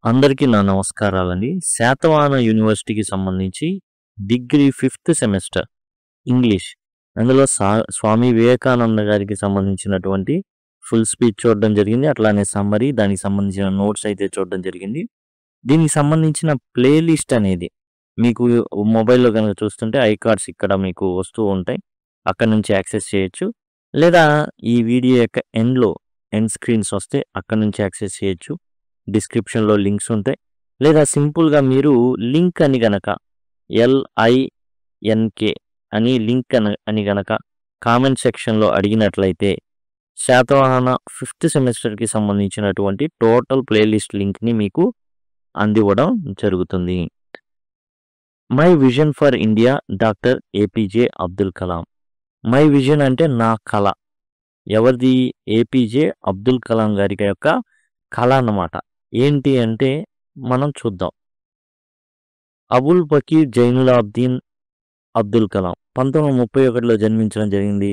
అందరికీ నా నమస్కారాలండి. శాతవాహన యూనివర్సిటీకి సంబంధించి డిగ్రీ 5th సెమిస్టర్ ఇంగ్లీష్. అందులో స్వామి వివేకానంద గారికి సంబంధించినటువంటి ఫుల్ స్పీచ్ చూడడం జరిగింది. అట్లానే సమ్మరీ, దానికి సంబంధించిన నోట్స్ అయితే చూడడం జరిగింది. దీనికి సంబంధించిన ప్లే లిస్ట్ అనేది మీకు మొబైల్‌లో గనుక చూస్తుంటే ఐకార్డ్స్ ఇక్కడ మీకు వస్తూ ఉంటాయి. అక్కడి నుంచి యాక్సెస్ చేయొచ్చు. లేదా ఈ వీడియో యొక్క ఎండ్ స్క్రీన్స్ వస్తే అక్కడి నుంచి యాక్సెస్ చేయొచ్చు. డిస్క్రిప్షన్‌లో లింక్స్ ఉంటాయి. లేదా సింపుల్‌గా మీరు లింక్ అని గనక LINK అని లింక్ అని గనక కామెంట్ సెక్షన్‌లో అడిగినట్లయితే శాతవాహన 5th సెమిస్టర్‌కి సంబంధించినటువంటి టోటల్ ప్లేలిస్ట్ లింక్‌ని మీకు అందివ్వడం జరుగుతుంది. My vision for India doctor APJ Abdul Kalam. My vision అంటే నా కల. ఎవరిది? ఏపీజే అబ్దుల్ కలాం గారి యొక్క కళ అన్నమాట. ఏంటి అంటే మనం చూద్దాం. అబుల్ బకీర్ జైనులాబ్దీన్ అబ్దుల్ కలాం 1931లో జన్మించడం జరిగింది.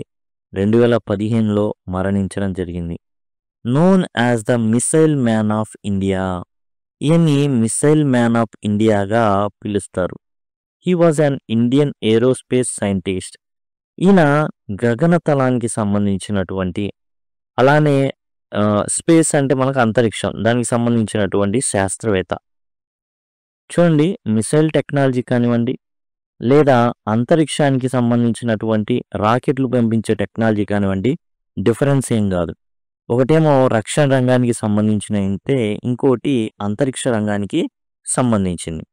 2015లో మరణించడం జరిగింది. Known as the missile man of India. ఈయన్ని మిసైల్ మ్యాన్ ఆఫ్ ఇండియాగా పిలుస్తారు. He was an Indian aerospace scientist. ఈయన గగనతలానికి సంబంధించినటువంటి అలానే స్పేస్ అంటే మనకు అంతరిక్షం, దానికి సంబంధించినటువంటి శాస్త్రవేత్త. చూడండి, మిసైల్ టెక్నాలజీ కానివ్వండి, లేదా అంతరిక్షానికి సంబంధించినటువంటి రాకెట్లు పంపించే టెక్నాలజీ కానివ్వండి, డిఫరెన్స్ ఏం కాదు. ఒకటేమో రక్షణ రంగానికి సంబంధించినైతే, ఇంకోటి అంతరిక్ష రంగానికి సంబంధించింది.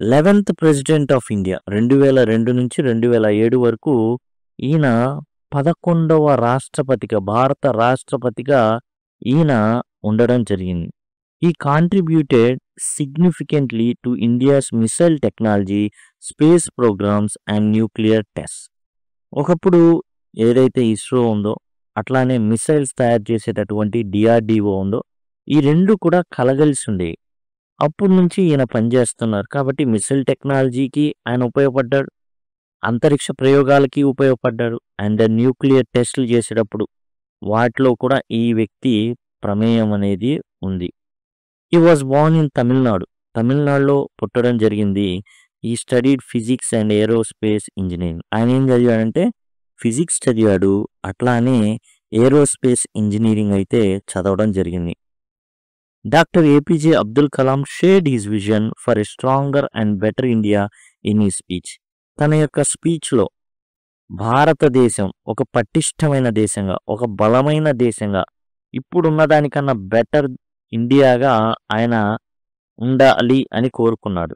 11th ప్రెసిడెంట్ ఆఫ్ ఇండియా 2002 నుంచి 2007 వరకు ఈయన 11వ రాష్ట్రపతిగా, భారత రాష్ట్రపతిగా ఈయన ఉండడం జరిగింది. ఈ contributed significantly to India's missile technology, space programmes and nuclear test. ఒకప్పుడు ఏదైతే ఇస్రో ఉందో, అట్లానే మిసైల్స్ తయారు చేసేటటువంటి DRDO ఉందో, ఈ రెండు కూడా కలగలిసి ఉండేవి. అప్పటి నుంచి ఈయన పనిచేస్తున్నారు. కాబట్టి మిసైల్ టెక్నాలజీకి ఆయన ఉపయోగపడ్డాడు, అంతరిక్ష ప్రయోగాలకి ఉపయోగపడ్డాడు, అండ్ న్యూక్లియర్ టెస్టులు చేసేటప్పుడు వాటిలో కూడా ఈ వ్యక్తి ప్రమేయం అనేది ఉంది. ఈ వాజ్ బోర్న్ ఇన్ తమిళనాడు. తమిళనాడులో పుట్టడం జరిగింది. ఈ studied physics and aerospace engineering. ఆయన ఏం చదివాడంటే ఫిజిక్స్ చదివాడు, అట్లానే ఏరోస్పేస్ ఇంజనీరింగ్ అయితే చదవడం జరిగింది. Doctor APJ Abdul Kalam shared his vision for a stronger and better India in ఈ స్పీచ్. తన యొక్క స్పీచ్లో భారతదేశం ఒక పటిష్టమైన దేశంగా, ఒక బలమైన దేశంగా, ఇప్పుడున్న దానికన్నా బెటర్ ఇండియాగా ఆయన ఉండాలి అని కోరుకున్నాడు.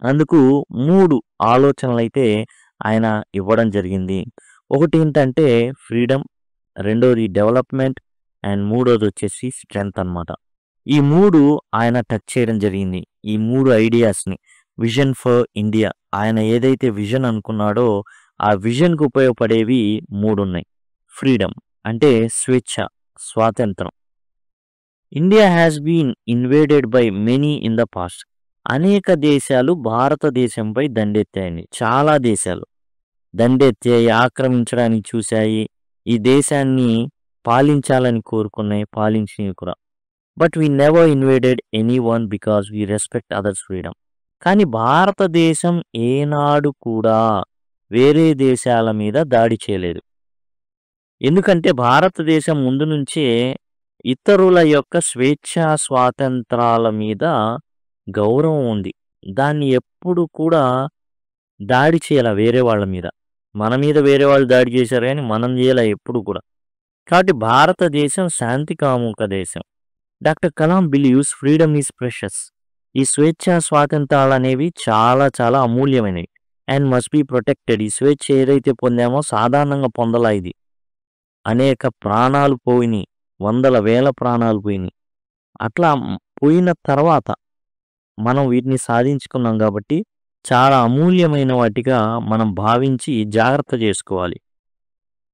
అందుకు 3 ఆలోచనలు అయితే ఆయన ఇవ్వడం జరిగింది. ఒకటి ఏంటంటే ఫ్రీడమ్, రెండోది డెవలప్మెంట్, అండ్ మూడోది వచ్చేసి స్ట్రెంగ్త్ అన్నమాట. ఈ 3 ఆయన టచ్ చేయడం జరిగింది. ఈ 3 ఐడియాస్ని విజన్ ఫర్ ఇండియా, ఆయన ఏదైతే విజన్ అనుకున్నాడో ఆ విజన్కు ఉపయోగపడేవి 3 ఉన్నాయి. ఫ్రీడమ్ అంటే స్వేచ్ఛ, స్వాతంత్రం. India has been invaded by many in the past. అనేక దేశాలు భారతదేశంపై దండెత్తాయండి. చాలా దేశాలు దండెత్తాయి, ఆక్రమించడానికి చూశాయి, ఈ దేశాన్ని పాలించాలని కోరుకున్నాయి, పాలించినవి కూడా. But we never invaded any one because we respect others freedom. కానీ భారతదేశం ఏనాడు కూడా వేరే దేశాల మీద దాడి చేయలేదు. ఎందుకంటే భారతదేశం ముందు నుంచే ఇతరుల యొక్క స్వేచ్ఛా స్వాతంత్రాల మీద గౌరవం ఉంది. దాన్ని ఎప్పుడు కూడా దాడి చేయాల వేరే వాళ్ళ మీద. మన మీద వేరే వాళ్ళు దాడి చేశారు కానీ మనం చేయాల ఎప్పుడు కూడా. కాబట్టి భారతదేశం శాంతి కాముక దేశం. Doctor Kalam believes freedom is precious. ఈ స్వేచ్ఛా స్వాతంత్రాలు అనేవి చాలా చాలా అమూల్యమైనవి అండ్ మస్ట్ బి ప్రొటెక్టెడ్. ఈ స్వేచ్ఛ ఏదైతే పొందామో సాధారణంగా పొందలా. ఇది అనేక ప్రాణాలు పోయినాయి, వందల వేల ప్రాణాలు పోయినాయి. అట్లా పోయిన తర్వాత మనం వీటిని సాధించుకున్నాం కాబట్టి చాలా అమూల్యమైన వాటిగా మనం భావించి జాగ్రత్త చేసుకోవాలి.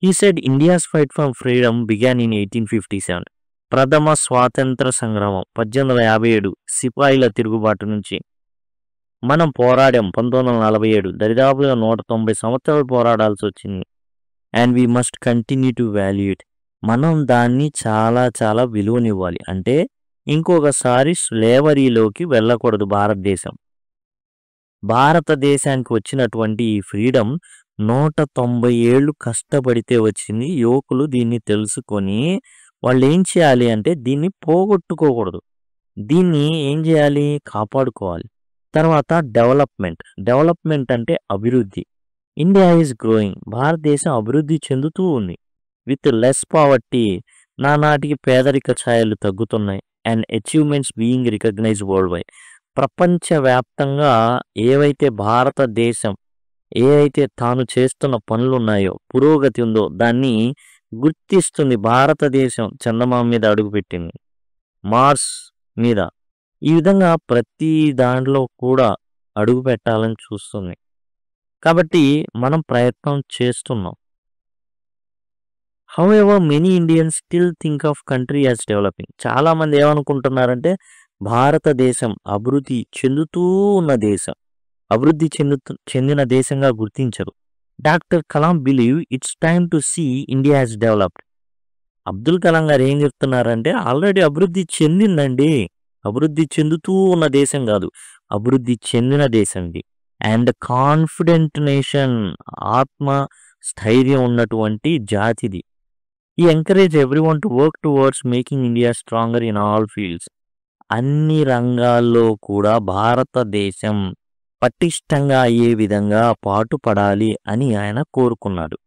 ఈ said India's fight for freedom began in 1857. ప్రథమ స్వాతంత్ర సంగ్రామం 1857 సిపాయిల తిరుగుబాటు నుంచి మనం పోరాడాం. 1947 దరిదాపుగా 190 సంవత్సరాలు పోరాడాల్సి వచ్చింది. And we must continue to value it. మనం దాన్ని చాలా చాలా విలువనివ్వాలి. అంటే ఇంకొకసారి స్లేవరీలోకి వెళ్ళకూడదు భారతదేశం. భారతదేశానికి వచ్చినటువంటి ఈ ఫ్రీడమ్ 190 ఏళ్ళు కష్టపడితే వచ్చింది. యువకులు దీన్ని తెలుసుకొని వాళ్ళేం చేయాలి అంటే దీన్ని పోగొట్టుకోకూడదు. దీన్ని ఏం చేయాలి? కాపాడుకోవాలి. తర్వాత డెవలప్మెంట్ అంటే అభివృద్ధి. India is growing. భారతదేశం అభివృద్ధి చెందుతూ ఉంది. With less poverty. నానాటికి పేదరిక ఛాయలు తగ్గుతున్నాయి. And achievements being recognised worldwide. ప్రపంచవ్యాప్తంగా ఏవైతే భారతదేశం ఏవైతే తాను చేస్తున్న పనులున్నాయో, పురోగతి ఉందో దాన్ని గుర్తిస్తుంది. భారతదేశం చందమామ మీద అడుగుపెట్టింది, మార్స్ మీద. ఈ విధంగా ప్రతి దాంట్లో కూడా అడుగు పెట్టాలని చూస్తుంది. కాబట్టి మనం ప్రయత్నం చేస్తున్నాం. However many Indians still think of country as developing. చాలామంది ఏమనుకుంటున్నారంటే భారతదేశం అభివృద్ధి చెందుతూ ఉన్న దేశం, అభివృద్ధి చెందిన దేశంగా గుర్తించరు. Doctor Kalam believe it's time to see India as developed. Abdul Kalam గారు ఏం చెప్తున్నారంటే ఆల్రెడీ అభివృద్ధి చెందిందండి, అభివృద్ధి చెందుతూ ఉన్న దేశం కాదు, అభివృద్ధి చెందిన దేశం ఇది. అండ్ కాన్ఫిడెంట్ నేషన్, ఆత్మ స్థైర్యం ఉన్నటువంటి జాతిది. ఈ encourage everyone to work towards making India stronger in all fields. అన్ని రంగాల్లో కూడా భారతదేశం పటిష్టంగా అయ్యే విధంగా పాటుపడాలి అని ఆయన కోరుకున్నాడు.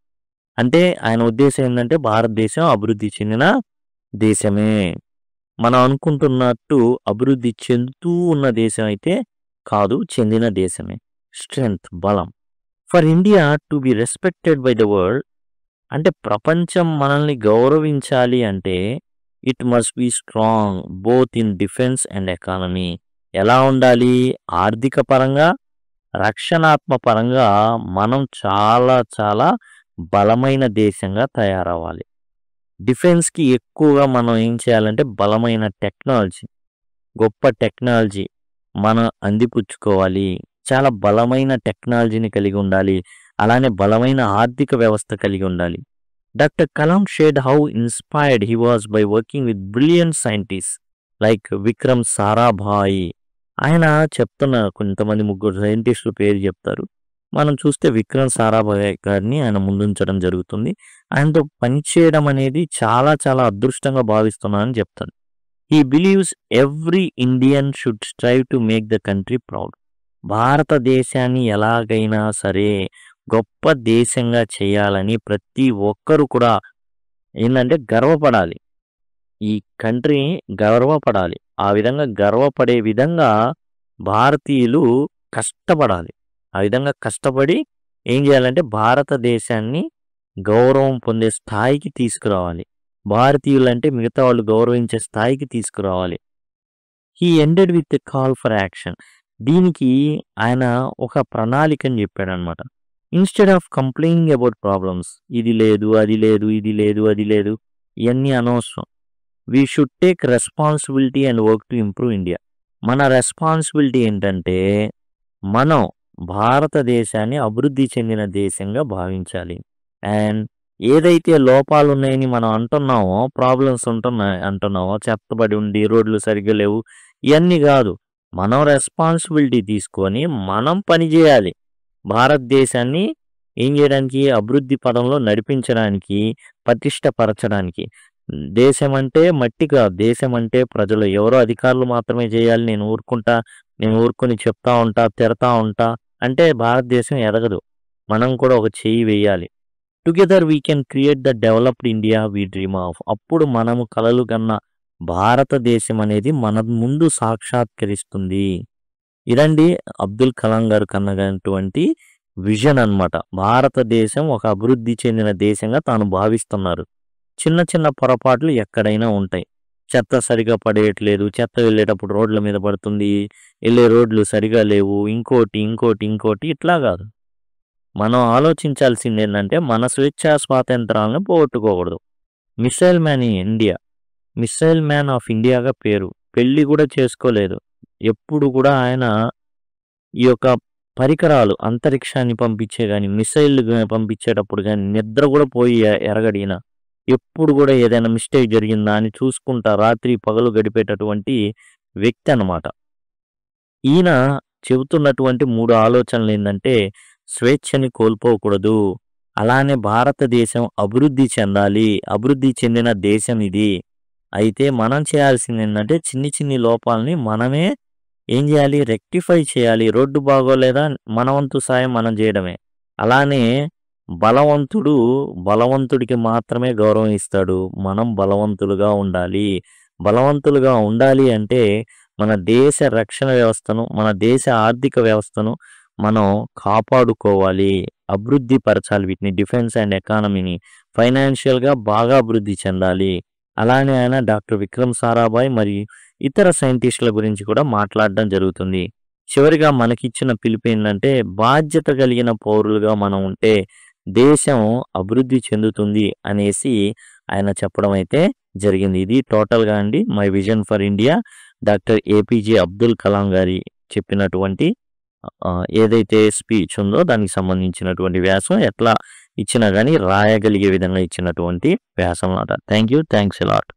అంటే ఆయన ఉద్దేశం ఏంటంటే భారతదేశం అభివృద్ధి చెందిన దేశమే. మనం అనుకుంటున్నట్టు అభివృద్ధి చెందుతూ ఉన్న దేశం అయితే కాదు, చెందిన దేశమే. స్ట్రెంగ్త్, బలం. For India to be respected by the world. అంటే ప్రపంచం మనల్ని గౌరవించాలి అంటే it must be strong both in defence and economy. ఎలా ఉండాలి? ఆర్థిక పరంగా, రక్షణాత్మక పరంగా మనం చాలా చాలా బలమైన దేశంగా తయారవ్వాలి. డిఫెన్స్కి ఎక్కువగా మనం ఏం చేయాలంటే బలమైన టెక్నాలజీ, గొప్ప టెక్నాలజీ మనం అందిపుచ్చుకోవాలి. చాలా బలమైన టెక్నాలజీని కలిగి ఉండాలి. అలానే బలమైన ఆర్థిక వ్యవస్థ కలిగి ఉండాలి. Doctor Kalam shared how inspired he was by working with brilliant scientist like Vikram Sarabhai. ఆయన చెప్తున్న కొంతమంది ముగ్గురు సైంటిస్టుల పేరు చెప్తారు. మనం చూస్తే విక్రమ్ సారాభాయ్ గారిని ఆయన ముందుంచడం జరుగుతుంది. ఆయనతో పనిచేయడం అనేది చాలా చాలా అదృష్టంగా భావిస్తున్నానని చెప్తాను. He believes every Indian should strive to make the country proud. భారతదేశాన్ని ఎలాగైనా సరే గొప్ప దేశంగా చేయాలని ప్రతి ఒక్కరు కూడా ఏంటంటే గర్వపడాలి. ఈ కంట్రీ గర్వపడాలి. ఆ విధంగా గర్వపడే విధంగా భారతీయులు కష్టపడాలి. ఆ విధంగా కష్టపడి ఏం చేయాలంటే భారతదేశాన్ని గౌరవం పొందే స్థాయికి తీసుకురావాలి. భారతీయులు అంటే మిగతా వాళ్ళు గౌరవించే స్థాయికి తీసుకురావాలి. He ended with a call for action. దీనికి ఆయన ఒక ప్రణాళికని చెప్పాడనమాట. Instead of complaining about problems, ఇది లేదు, అది లేదు, ఇది లేదు, అది లేదు, ఇవన్నీ అనవసరం. We should take responsibility and work to improve India. మన రెస్పాన్సిబిలిటీ ఏంటంటే మనం భారతదేశాన్ని అభివృద్ధి చెందిన దేశంగా భావించాలి. అండ్ ఏదైతే లోపాలు ఉన్నాయని మనం అంటున్నామో, ప్రాబ్లమ్స్ అంటున్నామో, చెత్తబడి ఉండి రోడ్లు సరిగ్గా లేవు, ఇవన్నీ కాదు. మనం రెస్పాన్సిబిలిటీ తీసుకొని మనం పని చేయాలి. భారతదేశాన్ని ఏం చేయడానికి? అభివృద్ధి పదంలో నడిపించడానికి, పటిష్టపరచడానికి. దేశం అంటే మట్టి కాదు, దేశం అంటే ప్రజలు. ఎవరో అధికారులు మాత్రమే చేయాలి, నేను ఊరుకొని చెప్తా ఉంటా, తిడతా ఉంటా అంటే భారతదేశం ఎదగదు. మనం కూడా ఒక చెయ్యి వేయాలి. Together we can create the developed India we dream of. అప్పుడు మనము కలలు కన్న భారతదేశం అనేది మన ముందు సాక్షాత్కరిస్తుంది. ఇదండి అబ్దుల్ కలాం గారు కన్నటువంటి విజన్ అన్నమాట. భారతదేశం ఒక అభివృద్ధి చెందిన దేశంగా తాను భావిస్తున్నారు. చిన్న చిన్న పొరపాట్లు ఎక్కడైనా ఉంటాయి. చెత్త సరిగా పడేయట్లేదు, చెత్త వెళ్ళేటప్పుడు రోడ్ల మీద పడుతుంది, వెళ్ళే రోడ్లు సరిగా లేవు, ఇంకోటి ఇట్లా కాదు. మనం ఆలోచించాల్సింది ఏంటంటే మన స్వేచ్ఛా స్వాతంత్రాలను పోగొట్టుకోకూడదు. మిసైల్ మ్యాన్ ఆఫ్ ఇండియాగా పేరు. పెళ్లి కూడా చేసుకోలేదు. ఎప్పుడు కూడా ఆయన ఈ యొక్క పరికరాలు అంతరిక్షాన్ని పంపించే కానీ, మిసైల్ పంపించేటప్పుడు కానీ నిద్ర కూడా పోయి ఎరగడిన ఎప్పుడు కూడా ఏదైనా మిస్టేక్ జరిగిందా అని చూసుకుంటా రాత్రి పగలు గడిపేటటువంటి వ్యక్తి అన్నమాట. ఈయన చెబుతున్నటువంటి 3 ఆలోచనలేందంటే, స్వేచ్ఛని కోల్పోకూడదు. అలానే భారతదేశం అభివృద్ధి చెందాలి. అభివృద్ధి చెందిన దేశం ఇది. అయితే మనం చేయాల్సిందేందంటే, చిన్ని లోపాలని మనమే ఏం జేయాలి? రెక్టిఫై చేయాలి. రోడ్డు బాగోలేదా? మన వంతు సాయం మనం జేయడమే. అలానే బలవంతుడు బలవంతుడికి మాత్రమే గౌరవం ఇస్తాడు. మనం బలవంతులుగా ఉండాలి. బలవంతులుగా ఉండాలి అంటే మన దేశ రక్షణ వ్యవస్థను, మన దేశ ఆర్థిక వ్యవస్థను మనం కాపాడుకోవాలి. అభివృద్ధి పరచాలి వీటిని. డిఫెన్స్ అండ్ ఎకానమీని ఫైనాన్షియల్‌గా బాగా అభివృద్ధి చెందాలి. అలానే ఆయన డాక్టర్ విక్రమ్ సారాభాయ్ మరియు ఇతర సైంటిస్టుల గురించి కూడా మాట్లాడడం జరుగుతుంది. చివరిగా మనకిచ్చిన పిలుపేందంటే, బాధ్యత కలిగిన పౌరులుగా మనం ఉంటే దేశం అభివృద్ధి చెందుతుంది అనేసి ఆయన చెప్పడం అయితే జరిగింది. ఇది టోటల్‌గా అండి my vision for India doctor APJ Abdul Kalam గారి చెప్పినటువంటి ఏదైతే స్పీచ్ ఉందో దానికి సంబంధించినటువంటి వ్యాసం ఎట్లా ఇచ్చినా గాని రాయగలిగే విధంగా ఇచ్చినటువంటి వ్యాసం అన్నమాట. Thanks a lot.